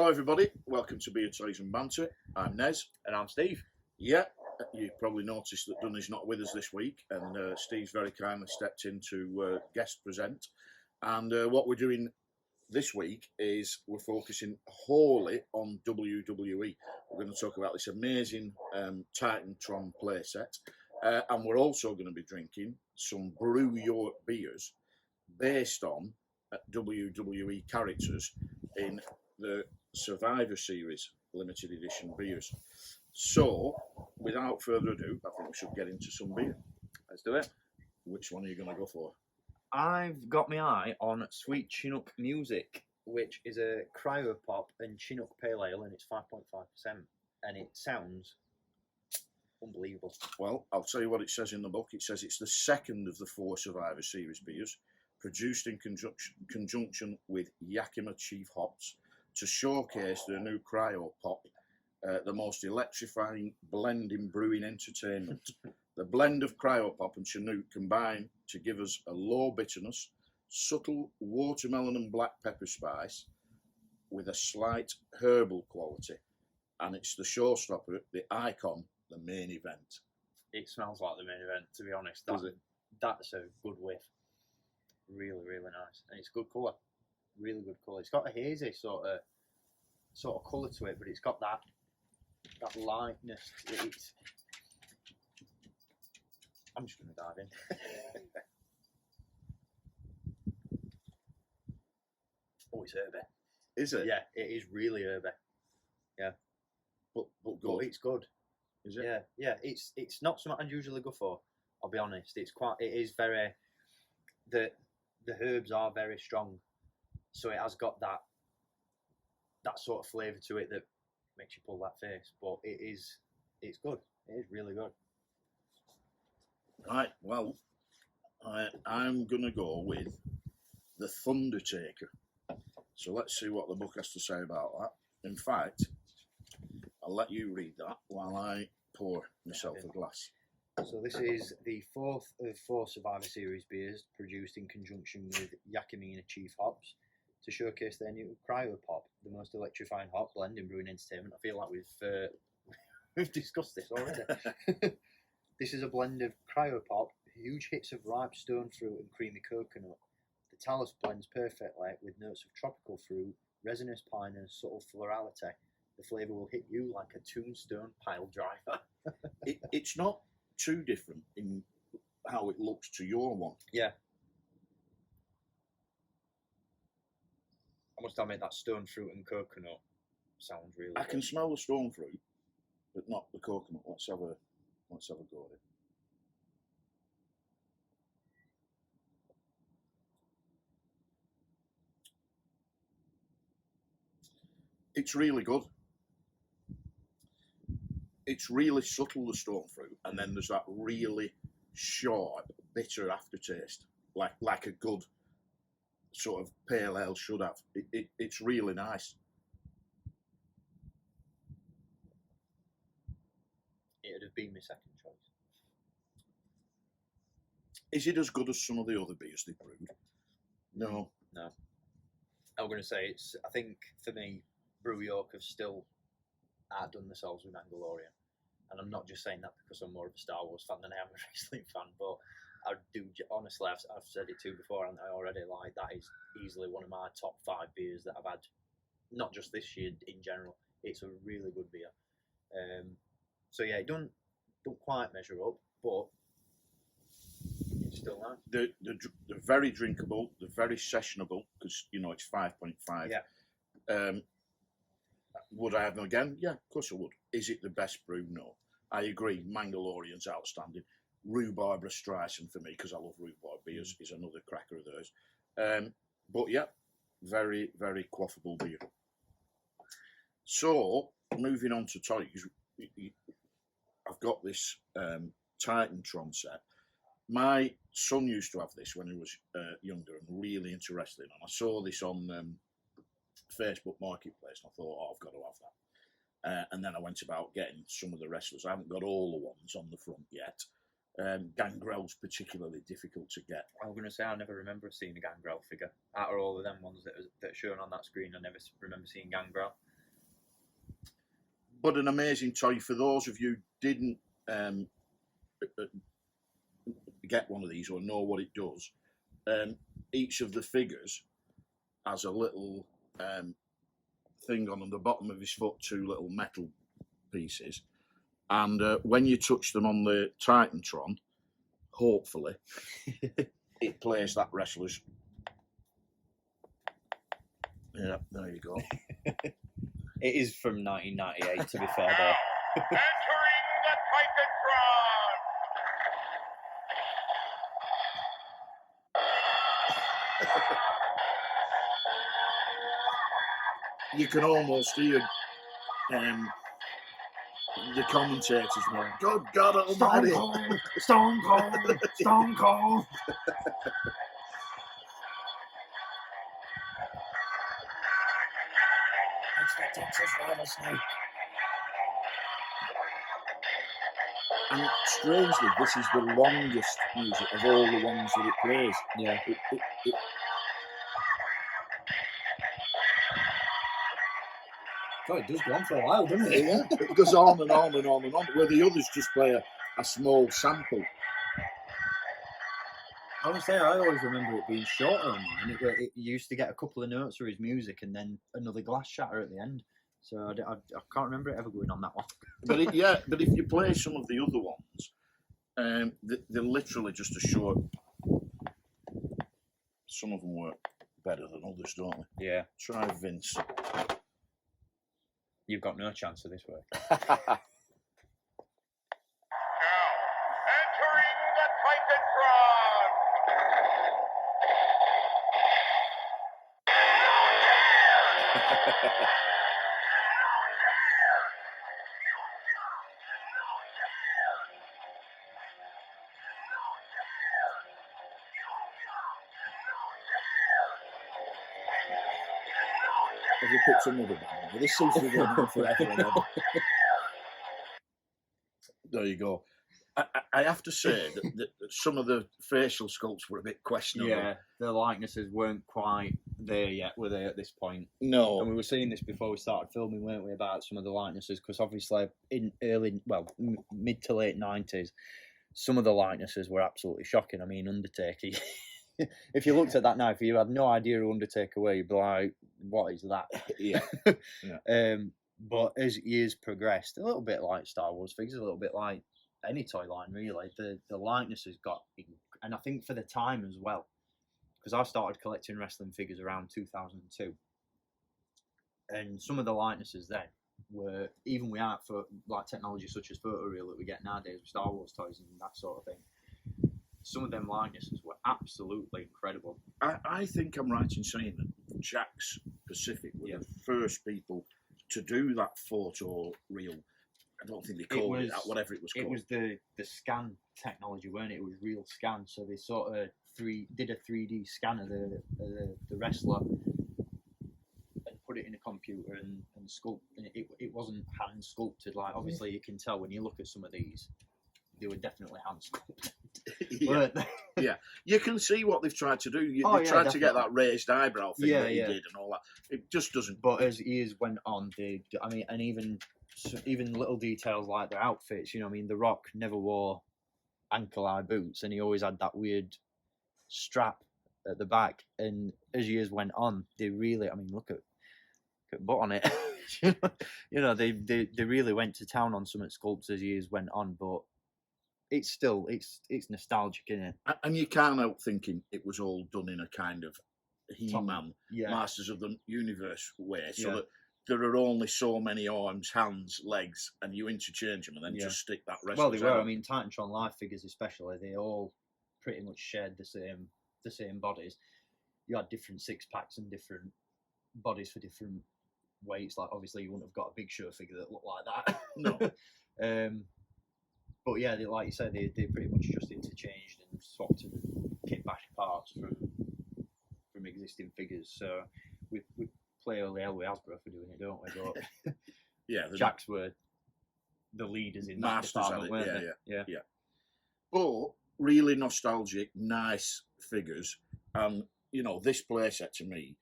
Hello everybody, welcome to Beer Toys and Banter. I'm Nez. And I'm Steve. Yeah, you probably noticed that Dunny's not with us this week, and Steve's very kindly stepped in to guest present. And what we're doing this week is we're focusing wholly on WWE. We're going to talk about this amazing Titan Tron playset, and we're also going to be drinking some Brew York beers based on WWE characters in the Survivor Series limited edition beers. So, without further ado, I think we should get into some beer. Let's do it. Which one are you going to go for? I've got my eye on Sweet Chinook Music, which is a cryo pop and Chinook pale ale, and it's 5.5%, and it sounds unbelievable. Well, I'll tell you what it says in the book. It says it's the second of the 4 Survivor Series beers, produced in conjunction with Yakima Chief Hops to showcase their new cryo pop, the most electrifying blend in brewing entertainment. The blend of cryo pop and Chinook combine to give us a low bitterness, subtle watermelon and black pepper spice with a slight herbal quality. And it's the showstopper, the icon, the main event. It smells like the main event, to be honest. Does it? That's a good whiff. Really, really nice. And it's good colour. Really good colour. It's got a hazy sort of colour to it, but it's got that lightness. I'm just going to dive in. Oh, it's herby. Is it? Yeah, it is really herby. Yeah. But But good. it's good. Is it? Yeah, yeah. It's not something I'd usually go for, I'll be honest. It is very, the herbs are very strong. So it has got that sort of flavour to it that makes you pull that face. But it's good. It is really good. Right, well, I'm going to go with the Thundertaker. So let's see what the book has to say about that. In fact, I'll let you read that while I pour myself a glass. So this is the 4th of 4 Survivor Series beers produced in conjunction with Yakima Chief Hops to showcase their new cryo pop, the most electrifying hop blend in brewing entertainment. I feel like we've discussed this already. This is a blend of cryo pop, huge hits of ripe stone fruit and creamy coconut. The talus blends perfectly with notes of tropical fruit, resinous pine and subtle florality. The flavour will hit you like a tombstone pile driver. It's not too different in how it looks to your one. Yeah. I must admit that stone fruit and coconut sounds really I good. can smell the stone fruit, but not the coconut. Let's have a go at it. It's really good. It's really subtle, the stone fruit, and then there's that really sharp, bitter aftertaste, like a good sort of pale ale should have. It's really nice. It'd have been my second choice. Is it as good as some of the other beers they brewed? No. No. I'm going to say I think for me, Brew York have still outdone themselves with Mandalorian. And I'm not just saying that because I'm more of a Star Wars fan than I am a wrestling fan, but I do, honestly, I've said it too before, and I already like that is easily one of my top 5 beers that I've had, not just this year, in general. It's a really good beer. So yeah, it don't quite measure up, but it's still nice. They're very drinkable. They're very sessionable because it's 5.5. Yeah. Would I have them again? Yeah, of course I would. Is it the best brew? No. I agree. Mandalorian's outstanding. Rhubarb Streisand for me, because I love rhubarb beers, is another cracker of theirs. But yeah, very, very quaffable beer. So, moving on to toys, I've got this Titan Tron set. My son used to have this when he was younger and really interested. And I saw this on Facebook Marketplace and I thought, I've got to have that. And then I went about getting some of the wrestlers. I haven't got all the ones on the front yet. Gangrel's particularly difficult to get. I was going to say, I never remember seeing a Gangrel figure. Out of all of them ones that are shown on that screen, I never remember seeing Gangrel. but an amazing toy for those of you who didn't get one of these or know what it does. Each of the figures has a little thing on the bottom of his foot, 2 little metal pieces, and when you touch them on the Titan Tron, hopefully it plays that wrestler's. Yeah, there you go. It is from 1998, to be fair, though. Entering the Titan Tron. You can almost hear the commentators going, "Good God Almighty!" Stone Cold, Stone Cold. It's the Texas rattlesnake. And strangely, this is the longest music of all the ones that it plays. Yeah. God, it does go on for a while, doesn't it? Yeah, it goes on and on and on and on, where the others just play a small sample. I would say I always remember it being shorter on mine. It used to get a couple of notes for his music and then another glass shatter at the end. So I can't remember it ever going on that one. But if you play some of the other ones, they're literally just a short. Some of them work better than others, don't they? Yeah. Try Vince. You've got no chance of this work. Now, entering the Titan Tron. Have you picked another band? This seems to be going on forever and ever. There you go. I have to say that some of the facial sculpts were a bit questionable. Yeah, the likenesses weren't quite there yet, were they, at this point? No. And we were saying this before we started filming, weren't we, about some of the likenesses? Because obviously, in mid to late 90s, some of the likenesses were absolutely shocking. I mean, Undertaker. If you looked at that now, if you had no idea who Undertaker were, you'd be like, what is that? Yeah. But as years progressed, a little bit like Star Wars figures, a little bit like any toy line, really. The likenesses got, and I think for the time as well, because I started collecting wrestling figures around 2002, and some of the likenesses then were, even without for like technology such as photoreal that we get nowadays with Star Wars toys and that sort of thing, some of them likenesses were absolutely incredible. I think I'm right in saying that Jakks Pacific were the first people to do that photo reel. I don't think they called it that, whatever it was called. It was the scan technology, weren't it? It was real scan. So they sort of did a 3D scan of the wrestler and put it in a computer and sculpt. And it wasn't hand sculpted. Like, obviously you can tell when you look at some of these, they were definitely hand sculpted. Yeah, you can see what they've tried to do. They tried definitely to get that raised eyebrow thing that he did and all that. It just doesn't. But as years went on, and even little details like the outfits. You know, I mean, The Rock never wore ankle-high boots, and he always had that weird strap at the back. And as years went on, they really, I mean, look at butt on it. You know, they really went to town on some sculpts as years went on, but. It's still it's nostalgic, isn't it? And you can't help thinking it was all done in a kind of He-Man, Masters of the Universe way, so that there are only so many arms, hands, legs, and you interchange them and then just stick that rest. Well, they were. I mean, Titan Tron Live figures especially, they all pretty much shared the same bodies. You had different six packs and different bodies for different weights. Like, obviously, you wouldn't have got a Big Show figure that looked like that. No. But yeah, like you said, they pretty much just interchanged and swapped and kit bash parts from existing figures. So we play all the hell with Hasbro for doing it, don't we? But Jakks were the leaders in that department, weren't they? Yeah. But really nostalgic, nice figures, and you know, this playset to me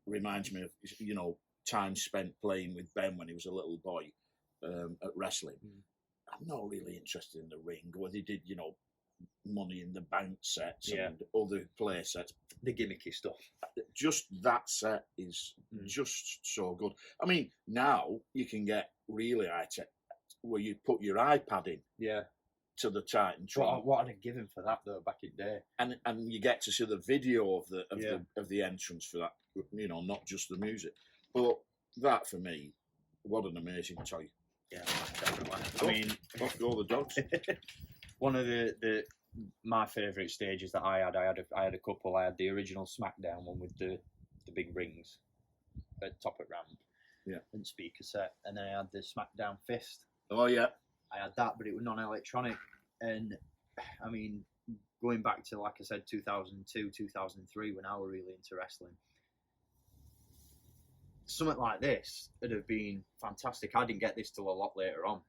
reminds me of, you know, time spent playing with Ben when he was a little boy at wrestling. I'm not really interested in the ring, where they did, Money in the Bank sets and other play sets. The gimmicky stuff. Just that set is just so good. I mean, now you can get really high tech, where you put your iPad in to the Titan Tron. What I'd have given for that though back in the day. And you get to see the video of the entrance for that, not just the music. But that for me, what an amazing toy. Yeah, definitely. I mean, off go the dogs. One of my favourite stages that I had a couple. I had the original SmackDown one with the big rings at top of ramp, and speaker set, and then I had the SmackDown Fist. Oh yeah, I had that, but it was non-electronic. And I mean, going back to, like I said, 2002, 2003, when I was really into wrestling, something like this would have been fantastic. I didn't get this till a lot later on.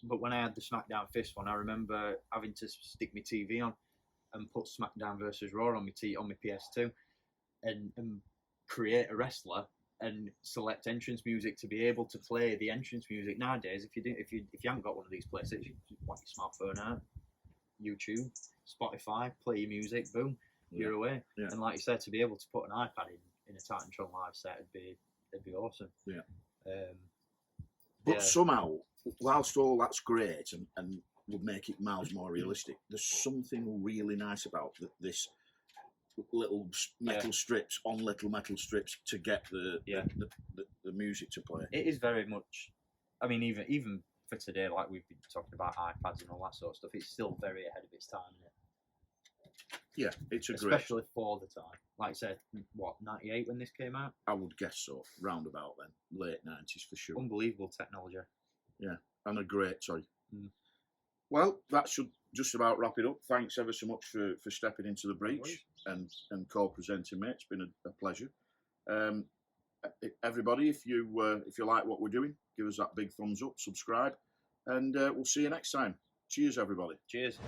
But when I had the SmackDown Fist one, I remember having to stick my TV on and put SmackDown versus Raw on my PS2 and create a wrestler and select entrance music to be able to play the entrance music. Nowadays, if you haven't got one of these places, you whack your smartphone out, YouTube, Spotify, play your music, boom, you're away. Yeah. And like you said, to be able to put an iPad in a Titan Tron live set it'd be awesome. Yeah. But somehow, whilst all that's great and would make it miles more realistic, there's something really nice about this little metal strips on little metal strips to get the music to play. It is very much. I mean, even for today, like we've been talking about iPads and all that sort of stuff, it's still very ahead of its time, isn't it? Yeah, it's especially for the time. Like I said, what, 98 when this came out? I would guess so, roundabout then, late 90s for sure. Unbelievable technology. Yeah, and a great toy. Well, that should just about wrap it up. Thanks ever so much for stepping into the breach and co-presenting, mate. It's been a pleasure. Everybody, if you like what we're doing, give us that big thumbs up, subscribe, and we'll see you next time. Cheers, everybody. Cheers.